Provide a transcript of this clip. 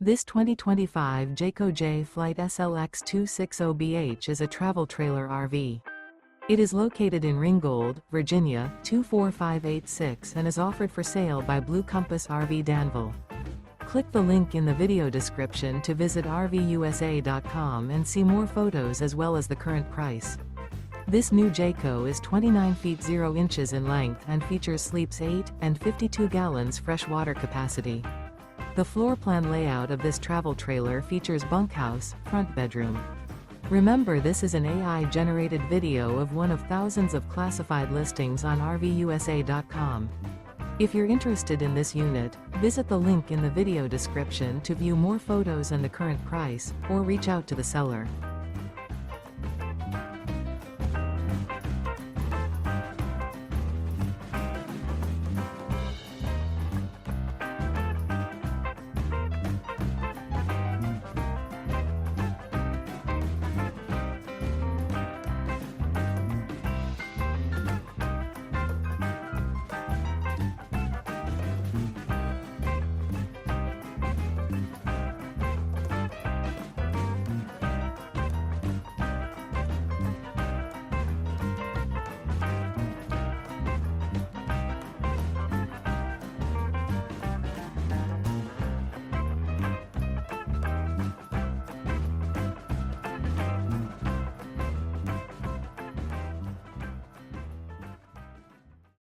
This 2025 Jayco Jay Flight SLX 260BH is a travel trailer RV. It is located in Ringgold, Virginia, 24586 and is offered for sale by Blue Compass RV Danville. Click the link in the video description to visit RVUSA.com and see more photos as well as the current price. This new Jayco is 29 feet 0 inches in length and features sleeps 8 and 52 gallons fresh water capacity. The floor plan layout of this travel trailer features bunkhouse, front bedroom. Remember, this is an AI-generated video of one of thousands of classified listings on RVUSA.com. If you're interested in this unit, visit the link in the video description to view more photos and the current price, or reach out to the seller.